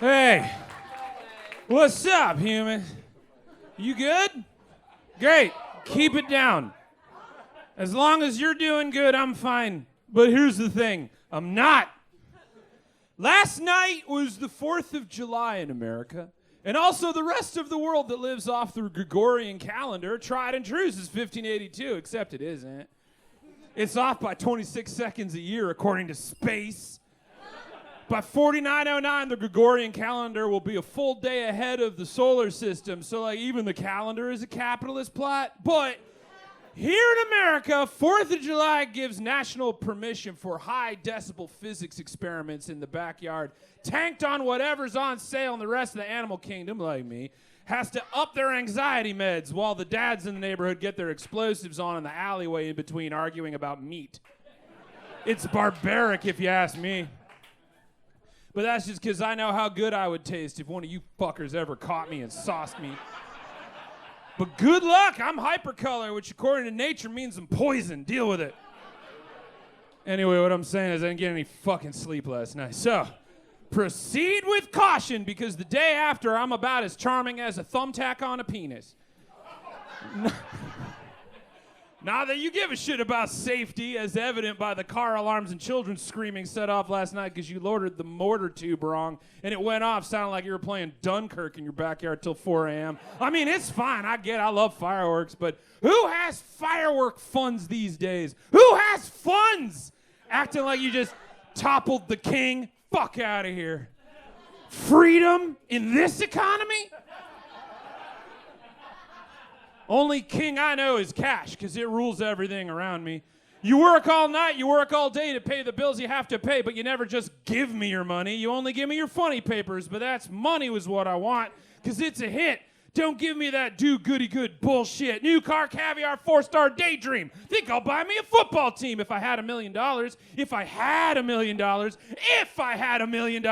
Hey, what's up, human? You good? Great. Keep it down. As long as you're doing good, I'm fine. But here's the thing. I'm not. Last night was the 4th of July in America, and also the rest of the world that lives off the Gregorian calendar, tried and true, is 1582, except it isn't. It's off by 26 seconds a year, according to space. By 4909, the Gregorian calendar will be a full day ahead of the solar system, so like even the calendar is a capitalist plot. But here in America, 4th of July gives national permission for high decibel physics experiments in the backyard, tanked on whatever's on sale, and the rest of the animal kingdom, like me, has to up their anxiety meds while the dads in the neighborhood get their explosives on in the alleyway in between arguing about meat. It's barbaric if you ask me. But that's just because I know how good I would taste if one of you fuckers ever caught me and sauced me. But good luck, I'm hypercolor, which according to nature means I'm poison. Deal with it. Anyway, what I'm saying is I didn't get any fucking sleep last night. So, proceed with caution, because the day after I'm about as charming as a thumbtack on a penis. Not that you give a shit about safety, as evident by the car alarms and children screaming set off last night because you loaded the mortar tube wrong and it went off sounding like you were playing Dunkirk in your backyard till 4 a.m. I mean, it's fine. I love fireworks, but who has firework funds these days? Who has funds? Acting like you just toppled the king? Fuck out of here. Freedom in this economy? Only king I know is cash, because it rules everything around me. You work all night, you work all day to pay the bills you have to pay, but you never just give me your money. You only give me your funny papers, but that's money was what I want, because it's a hit. Don't give me that do-goody-good bullshit. New car, caviar, 4-star daydream. Think I'll buy me a football team if I had $1 million. If I had $1 million. If I had $1 million,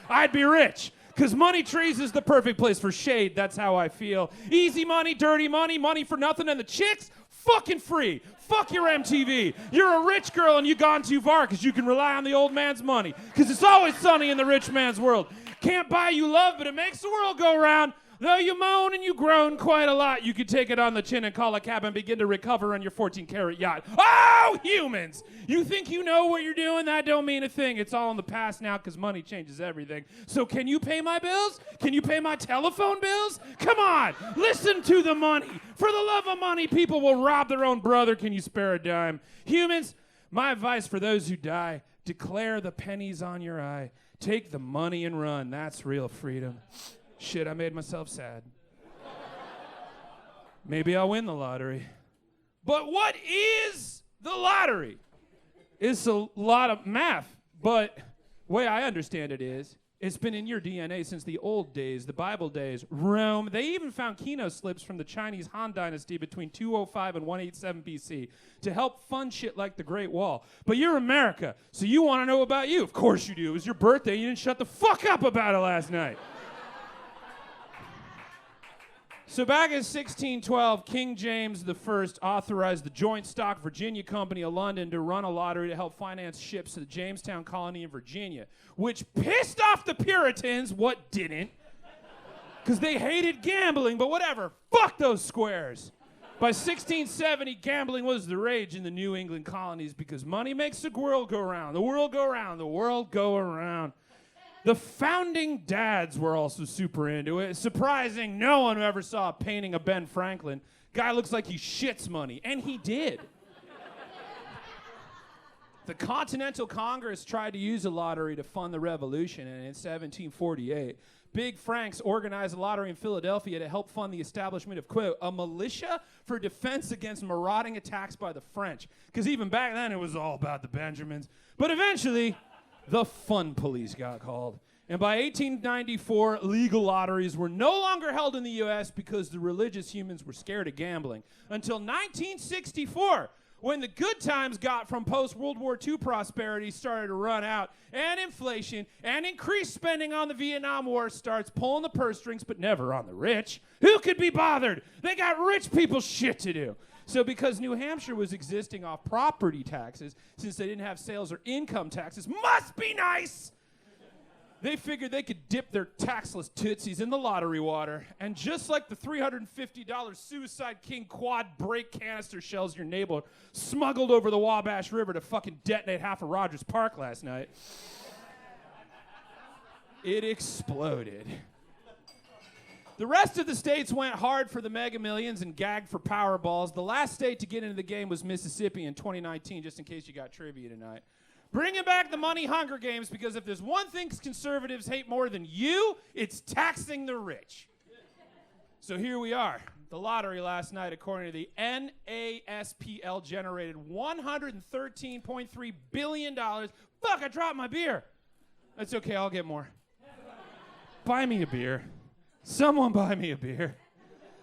I'd be rich. Because Money Trees is the perfect place for shade. That's how I feel. Easy money, dirty money, money for nothing, and the chicks, fucking free. Fuck your MTV. You're a rich girl and you've gone too far because you can rely on the old man's money. Because it's always sunny in the rich man's world. Can't buy you love, but it makes the world go round. Though you moan and you groan quite a lot, you could take it on the chin and call a cab and begin to recover on your 14-carat yacht. Oh, humans! You think you know what you're doing? That don't mean a thing. It's all in the past now because money changes everything. So can you pay my bills? Can you pay my telephone bills? Come on! Listen to the money. For the love of money, people will rob their own brother. Can you spare a dime? Humans, my advice for those who die, declare the pennies on your eye. Take the money and run. That's real freedom. Shit, I made myself sad. Maybe I'll win the lottery. But what is the lottery? It's a lot of math, but the way I understand it is, it's been in your DNA since the old days, the Bible days, Rome. They even found Kino slips from the Chinese Han Dynasty between 205 and 187 BC to help fund shit like the Great Wall. But you're America, so you want to know about you. Of course you do. It was your birthday. You didn't shut the fuck up about it last night. So back in 1612, King James I authorized the Joint Stock Virginia Company of London to run a lottery to help finance ships to the Jamestown colony in Virginia, which pissed off the Puritans, what didn't, because they hated gambling, but whatever, fuck those squares. By 1670, gambling was the rage in the New England colonies because money makes the world go round, the world go round, the world go around. The founding dads were also super into it. Surprising, no one ever saw a painting of Ben Franklin. Guy looks like he shits money, and he did. The Continental Congress tried to use a lottery to fund the revolution, and in 1748, Big Franks organized a lottery in Philadelphia to help fund the establishment of, quote, a militia for defense against marauding attacks by the French. Because even back then, it was all about the Benjamins. But eventually, the fun police got called. And by 1894, legal lotteries were no longer held in the U.S. because the religious humans were scared of gambling. Until 1964, when the good times got from post-World War II prosperity started to run out, and inflation and increased spending on the Vietnam War starts pulling the purse strings, but never on the rich. Who could be bothered? They got rich people shit to do. So because New Hampshire was existing off property taxes, since they didn't have sales or income taxes, must be nice. They figured they could dip their taxless tootsies in the lottery water, and just like the $350 Suicide King quad break canister shells your neighbor smuggled over the Wabash River to fucking detonate half of Rogers Park last night, it exploded. The rest of the states went hard for the Mega Millions and gagged for Powerballs. The last state to get into the game was Mississippi in 2019, just in case you got trivia tonight. Bringing back the money Hunger Games, because if there's one thing conservatives hate more than you, it's taxing the rich. So here we are. The lottery last night, according to the NASPL, generated $113.3 billion. Fuck, I dropped my beer. That's okay, I'll get more. Buy me a beer. Someone buy me a beer.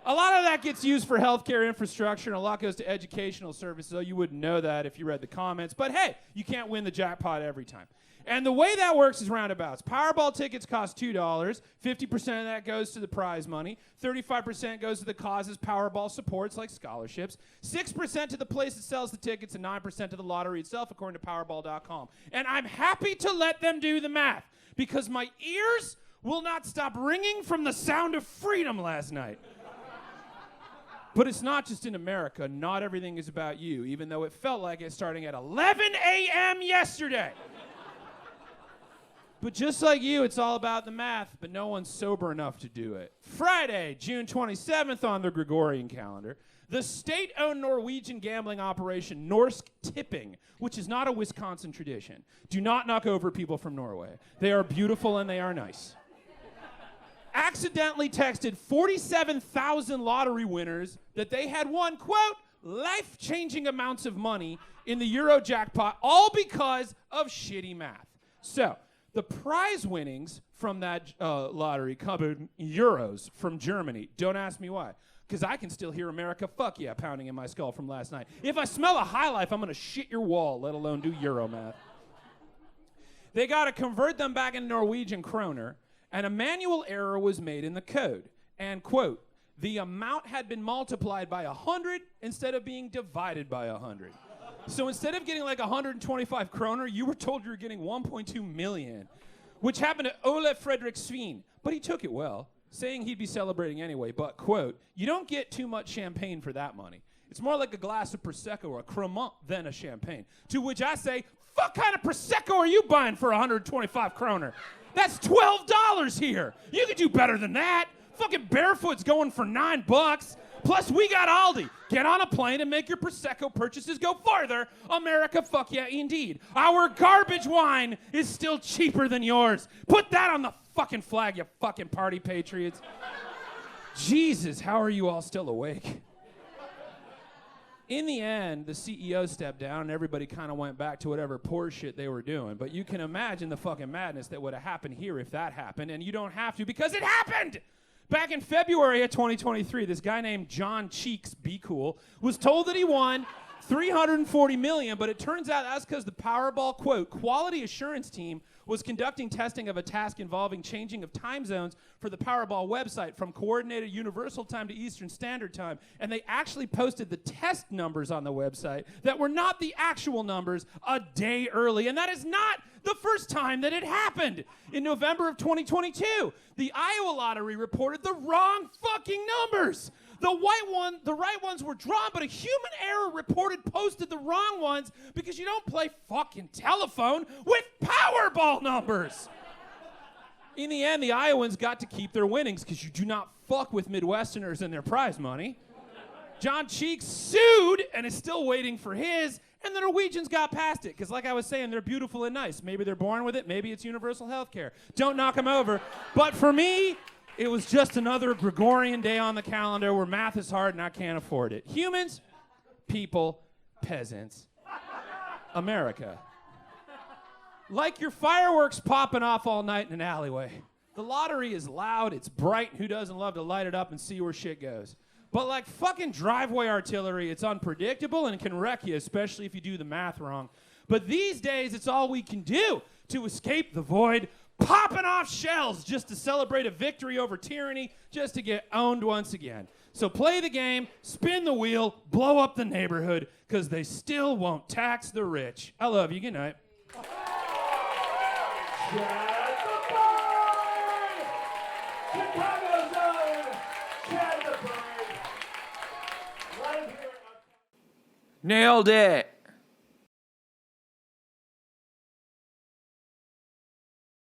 A lot of that gets used for healthcare infrastructure, and a lot goes to educational services, though you wouldn't know that if you read the comments. But hey, you can't win the jackpot every time. And the way that works is roundabouts. Powerball tickets cost $2. 50% of that goes to the prize money. 35% goes to the causes Powerball supports, like scholarships. 6% to the place that sells the tickets, and 9% to the lottery itself, according to Powerball.com. And I'm happy to let them do the math, because my ears will not stop ringing from the sound of freedom last night. But it's not just in America. Not everything is about you, even though it felt like it starting at 11 a.m. yesterday. But just like you, it's all about the math, but no one's sober enough to do it. Friday, June 27th on the Gregorian calendar, the state-owned Norwegian gambling operation Norsk Tipping, which is not a Wisconsin tradition. Do not knock over people from Norway. They are beautiful and they are nice. Accidentally texted 47,000 lottery winners that they had won, quote, life-changing amounts of money in the Euro jackpot, all because of shitty math. So, the prize winnings from that lottery come in euros from Germany. Don't ask me why, because I can still hear America fuck yeah pounding in my skull from last night. If I smell a high life, I'm going to shit your wall, let alone do Euro math. They got to convert them back into Norwegian kroner, and a manual error was made in the code. And, quote, the amount had been multiplied by 100 instead of being divided by 100. So instead of getting like 125 kroner, you were told you were getting 1.2 million, which happened to Ole Fredrik Sveen. But he took it well, saying he'd be celebrating anyway. But, quote, you don't get too much champagne for that money. It's more like a glass of Prosecco or a Cremant than a champagne. To which I say, fuck kind of Prosecco are you buying for 125 kroner? That's $12 here. You could do better than that. Fucking Barefoot's going for $9. Plus, we got Aldi. Get on a plane and make your Prosecco purchases go farther. America, fuck yeah, indeed. Our garbage wine is still cheaper than yours. Put that on the fucking flag, you fucking party patriots. Jesus, how are you all still awake? In the end, the CEO stepped down and everybody kind of went back to whatever poor shit they were doing. But you can imagine the fucking madness that would have happened here if that happened, and you don't have to because it happened! Back in February of 2023, this guy named John Cheeks, be cool, was told that he won $340 million, but it turns out that's because the Powerball, quote, quality assurance team was conducting testing of a task involving changing of time zones for the Powerball website from Coordinated Universal Time to Eastern Standard Time, and they actually posted the test numbers on the website that were not the actual numbers a day early, and that is not the first time that it happened. In November of 2022, the Iowa lottery reported the wrong fucking numbers. The right ones were drawn, but a human error posted the wrong ones because you don't play fucking telephone with Powerball numbers. In the end, the Iowans got to keep their winnings because you do not fuck with Midwesterners and their prize money. John Cheeks sued and is still waiting for his, and the Norwegians got past it because, like I was saying, they're beautiful and nice. Maybe they're born with it. Maybe it's universal health care. Don't knock them over. But for me, it was just another Gregorian day on the calendar where math is hard and I can't afford it. Humans, people, peasants, America. Like your fireworks popping off all night in an alleyway. The lottery is loud, it's bright, who doesn't love to light it up and see where shit goes? But like fucking driveway artillery, it's unpredictable and can wreck you, especially if you do the math wrong. But these days, it's all we can do to escape the void, popping off shells just to celebrate a victory over tyranny, just to get owned once again. So play the game, spin the wheel, blow up the neighborhood, because they still won't tax the rich. I love you. Good night. Nailed it.